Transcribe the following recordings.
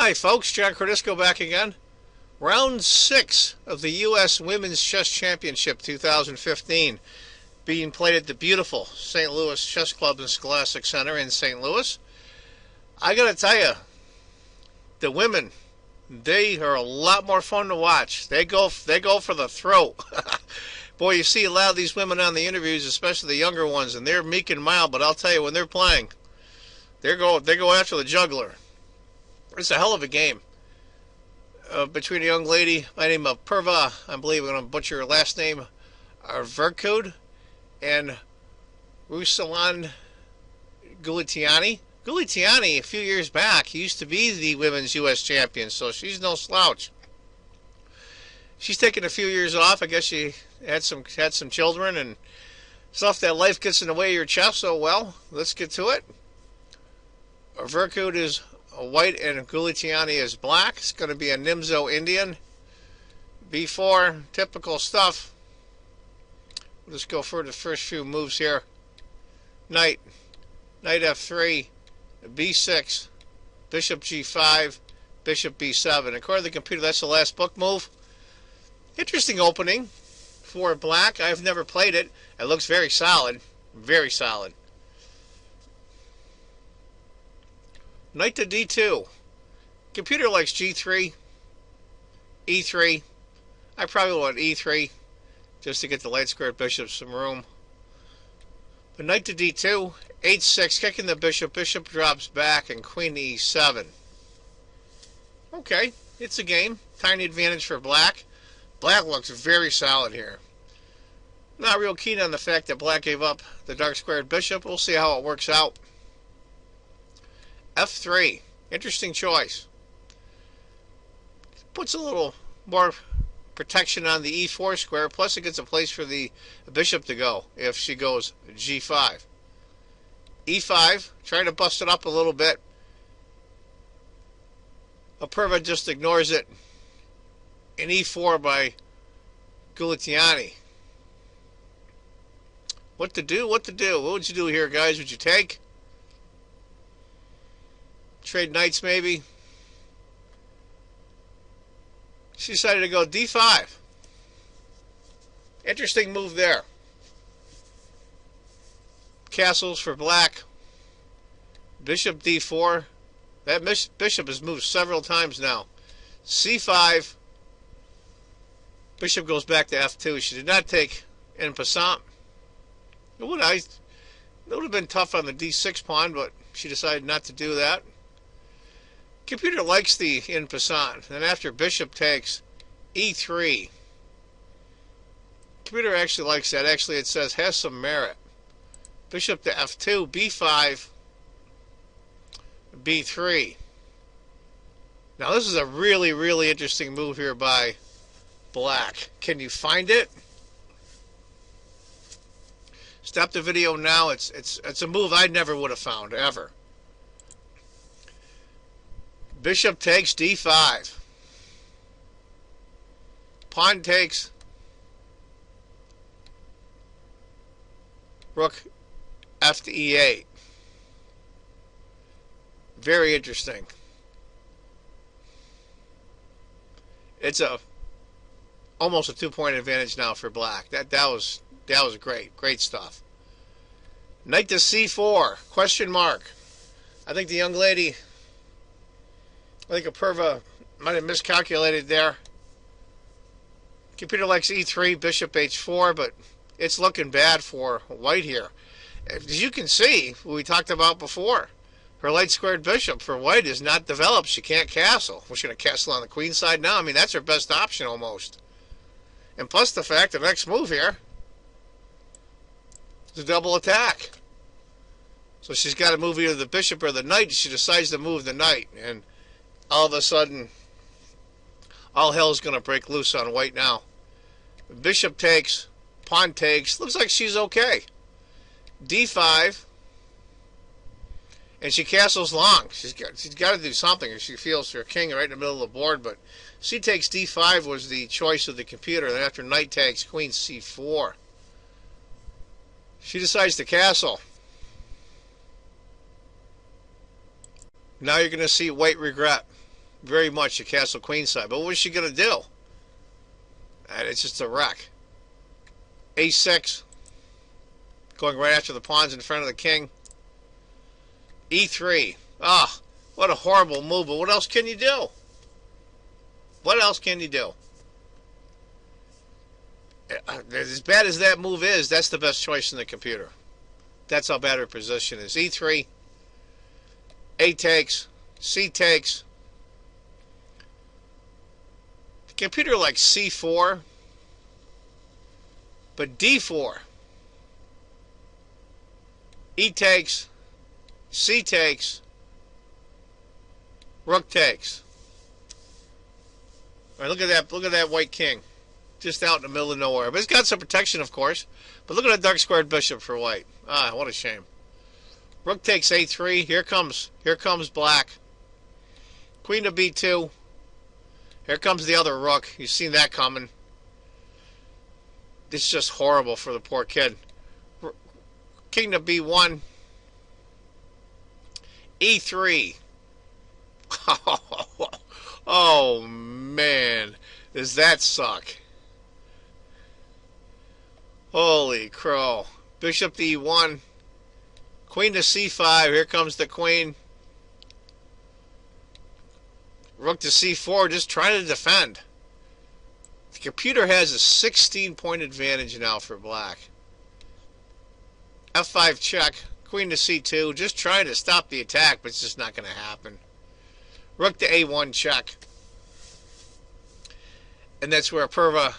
Hi folks, John Cordisco back again. Round 6 of the U.S. Women's Chess Championship 2015 being played at the beautiful St. Louis Chess Club and Scholastic Center in St. Louis. I gotta tell you, the women, they are a lot more fun to watch. They go for the throat. Boy, you see a lot of these women on the interviews, especially the younger ones, and they're meek and mild, but I'll tell you, when they're playing, they go after the juggler. It's a hell of a game between a young lady by the name of Perva, I believe I'm going to butcher her last name, Virkud, and Ruslan Goletiani. Goletiani, a few years back, used to be the women's U.S. champion, so she's no slouch. She's taken a few years off. I guess she had some children and stuff. That life gets in the way of your chess. So well, let's get to it. Virkud is white and Goletiani is black. It's going to be a Nimzo Indian. B4, typical stuff. We'll just go for the first few moves here. Knight F3, B6, Bishop G5, Bishop B7. According to the computer, that's the last book move. Interesting opening for black. I've never played it. It looks very solid. Very solid. Knight to D2. Computer likes G3, E3. I probably want E3 just to get the light squared bishop some room. But knight to D2, H6, kicking the bishop. Bishop drops back and queen to E7. Okay, it's a game. Tiny advantage for black. Black looks very solid here. Not real keen on the fact that black gave up the dark squared bishop. We'll see how it works out. F3, interesting choice. Puts a little more protection on the E4 square, plus it gets a place for the bishop to go if she goes G5. E5, trying to bust it up a little bit. Apurva just ignores it. And E4 by Goletiani. What to do? What to do? What would you do here, guys? Would you take? Trade knights, maybe? She decided to go D5. Interesting move there. Castles for black. Bishop D4. That bishop has moved several times now. C5. Bishop goes back to F2. She did not take en passant. It would have been tough on the D6 pawn, but she decided not to do that. Computer likes the en passant. Then after bishop takes E3. Computer actually likes that. Actually, it says has some merit. Bishop to F2, B5, B3. Now this is a really, really interesting move here by black. Can you find it? Stop the video now. It's a move I never would have found ever. Bishop takes D5. Pawn takes. Rook F to E8. Very interesting. It's almost a 2-point advantage now for black. That was great stuff. Knight to C4, question mark. I think the young lady, I think Apurva might have miscalculated there. Computer likes E3, bishop H4, but it's looking bad for white here. As you can see, we talked about before, her light squared bishop for white is not developed. She can't castle. Well, she's going to castle on the queen side now. I mean, that's her best option almost. And plus the fact the next move here is a double attack. So she's got to move either the bishop or the knight. She decides to move the knight. And all of a sudden, all hell's going to break loose on white now. Bishop takes, pawn takes. Looks like she's okay. D5. And she castles long. She's got to do something if she feels her king right in the middle of the board. But c takes D5 was the choice of the computer. Then after knight takes, queen C4. She decides to castle. Now you're going to see white regret. very much the castle queen side. But what was she going to do? And it's just a wreck. A6, going right after the pawns in front of the king. E3. Ah, what a horrible move. But what else can you do? What else can you do? As bad as that move is, that's the best choice in the computer. That's how bad her position is. E3. A takes. C takes. The computer likes C4. But D4. E takes. C takes. Rook takes. All right, look at that. Look at that white king. Just out in the middle of nowhere. But it's got some protection, of course. But look at that dark squared bishop for white. Ah, what a shame. Rook takes A3. Here comes black. Queen to B2. Here comes the other rook. You've seen that coming. This is just horrible for the poor kid. King to B1. E3. Oh, man. Does that suck? Holy crow. Bishop to E1. Queen to C5. Here comes the queen. Rook to C4. Just trying to defend. The computer has a 16-point advantage now for black. F5 check. Queen to C2. Just trying to stop the attack, but it's just not going to happen. Rook to A1 check. And that's where Purva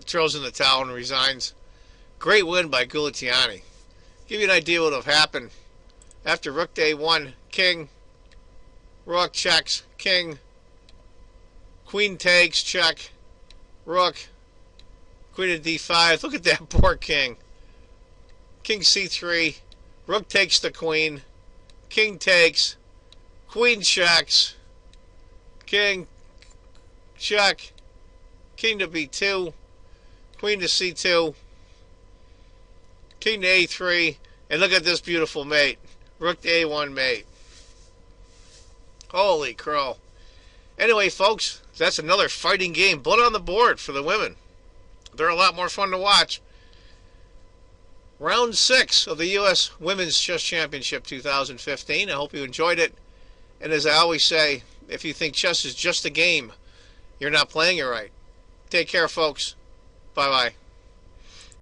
throws in the towel and resigns. Great win by Goletiani. Give you an idea what would have happened. After Rook to A1, king, Rook checks, king, Queen takes, check, Rook, Queen to D5. Look at that poor king. King C3, Rook takes the Queen, King takes, Queen checks, King, check, King to B2, Queen to C2, King to A3, and look at this beautiful mate. Rook to A1 mate. Holy crow. Anyway, folks, that's another fighting game. Blood on the board for the women. They're a lot more fun to watch. Round 6 of the U.S. Women's Chess Championship 2015. I hope you enjoyed it. And as I always say, if you think chess is just a game, you're not playing it right. Take care, folks. Bye-bye.